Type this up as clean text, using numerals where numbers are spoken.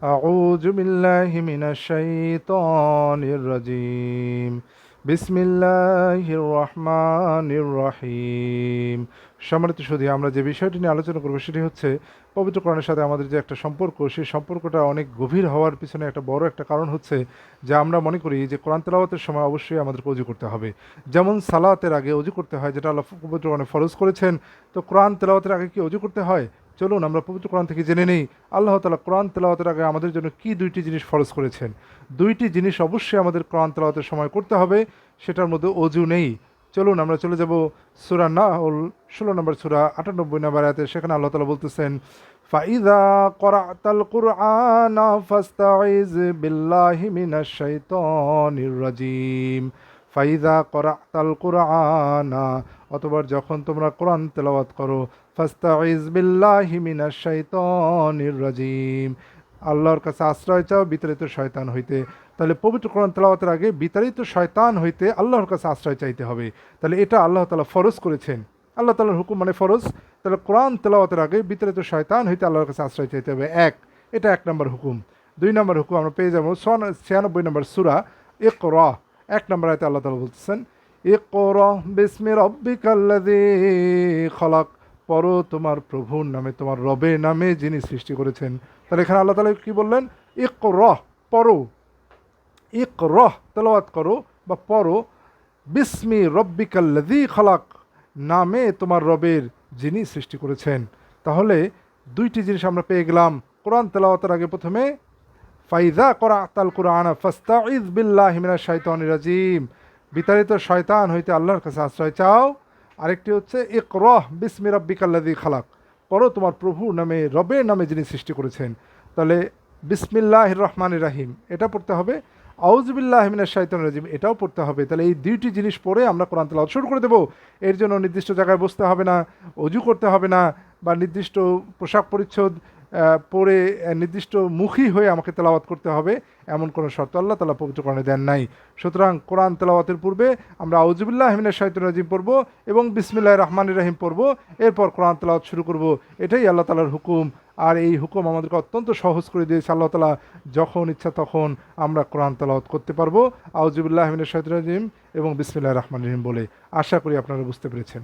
أعوذ بالله من الشيطان الرجيم بسم الله الرحمن الرحيم। সম্মানিত সুধী, আমরা যে বিষয়টি নিয়ে আলোচনা করব সেটি হচ্ছে পবিত্র কোরআনের সাথে আমাদের যে একটা সম্পর্ক, সেই সম্পর্কটা অনেক গভীর হওয়ার পিছনে একটা বড় একটা কারণ হচ্ছে যে আমরা মনে করি যে কোরআন তেলাওয়াতের সময় অবশ্যই আমাদেরকে ওযু করতে হবে। যেমন সালাতের আগে ওযু করতে হয়, যেটা আল্লাহ পবিত্র কোরআনে ফরজ করেছেন। তো কোরআন তেলাওয়াতের আগে কি ওযু করতে হয়? চলুন আমরা পবিত্র কোরআন থেকে জেনে নেই আল্লাহ তাআলা কোরআন তেলাওয়াতের আগে আমাদের জন্য কি দুইটি জিনিস ফরজ করেছেন। দুইটি জিনিস অবশ্যই আমাদের কোরআন তেলাওয়াতের সময় করতে হবে, সেটার মধ্যে অজু নেই। চলুন আমরা চলে যাব সূরা নাহল 16 নম্বর সূরা 98 নম্বর আয়াতে। সেখানে আল্লাহ তাআলা বলতেছেন, ফাইযা ক্বরাতাল কুরআনা ফাস্তাইজ বিল্লাহি মিনাশ শাইতানির রাজিম। ফাইযা ক্বরাতাল কুরআনা, অতঃপর যখন তোমরা কোরআন তেলাওয়াত করো, ফাস্তাইজ বিল্লাহি মিনাশ শাইতানির রাজিম, আল্লাহর কাছে আশ্রয় চাও বিতাড়িত শয়তান হইতে। তাহলে পবিত্র কোরআন তেলাওয়াতের আগে বিতাড়িত শয়তান হইতে আল্লাহর কাছে আশ্রয় চাইতে হবে। তাহলে এটা আল্লাহ তাআলা ফরজ করেছেন, আল্লাহ তাআলার হুকুম মানে ফরজ। তাহলে কোরআন তেলাওয়াতের আগে বিতাড়িত শয়তান হইতে আল্লাহর কাছে আশ্রয় চাইতে হবে, এটা 1 নম্বর হুকুম। 2 নম্বর হুকুম আমরা পেয়ে যাবো 96 নম্বর সূরা ইকরা 1 নম্বর আয়াতে। আল্লাহ তাআলা বলতেছেন, ইকরা বিসমি রাব্বিকাল্লাযী খলাক, পড়ো তোমার প্রভুর নামে, তোমার রবের নামে যিনি সৃষ্টি করেছেন। তাহলে এখানে আল্লাহ তাআলা কি বললেন? ইকরা, পড়ো। ইকরা তেলাওয়াত করো বা পড়ো, বিসমি রব্বিকাল্লাযী খলাক, নামে তোমার রবের যিনি সৃষ্টি করেছেন। তাহলে দুইটি জিনিস আমরা পেয়ে গেলাম। কোরআন তেলাওয়াতের আগে প্রথমে ফাইযা ক্বরাতাল কুরআনা ফাস্তাইজ বিল্লাহি মিনাশ শাইতানির রাজিম, বিতাড়িত শয়তান হইতে আল্লাহর কাছে আশ্রয় চাও। আরেকটি হচ্ছে ইকরা বিসমি রাব্বিকাল্লাযী খালাক, পড়ো তোমার প্রভুর নামে, রবের নামে যিনি সৃষ্টি করেছেন। তাহলে বিসমিল্লাহির রহমানির রাহিম এটা পড়তে হবে, আউযু বিল্লাহি মিনাশ শাইতানির রাজিম এটাও পড়তে হবে। তাহলে এই দুইটি জিনিস পড়ে আমরা কোরআন তেলাওয়াত শুরু করে দেব। এর জন্য নির্দিষ্ট জায়গায় বসতে হবে না, অজু করতে হবে না, বা নির্দিষ্ট পোশাক পরিচ্ছদ পরে নির্দিষ্ট মুখী হয়ে আমাকে তেলাওয়াত করতে হবে, এমন কোনো শর্ত আল্লাহ তাআলা পবিত্র কোরআনে দেন নাই। সুতরাং কোরআন তেলাওয়াতের পূর্বে আমরা আউযু বিল্লাহি মিনাশ শাইতানির রাজিম পড়ব এবং বিসমিল্লাহির রহমানির রহিম পড়ব, এরপর কোরআন তেলাওয়াত শুরু করব। এটাই আল্লাহ তাআলার হুকুম। আর এই হুকুম আমাদেরকে অত্যন্ত সহজ করে দিয়েছে আল্লাহ তাআলা। যখন ইচ্ছা তখন আমরা কোরআন তেলাওয়াত করতে পারবো আউযু বিল্লাহি মিনাশ শাইতানির রাজিম এবং বিসমিল্লাহির রহমানির রহিম বলে। আশা করি আপনারা বুঝতে পেরেছেন।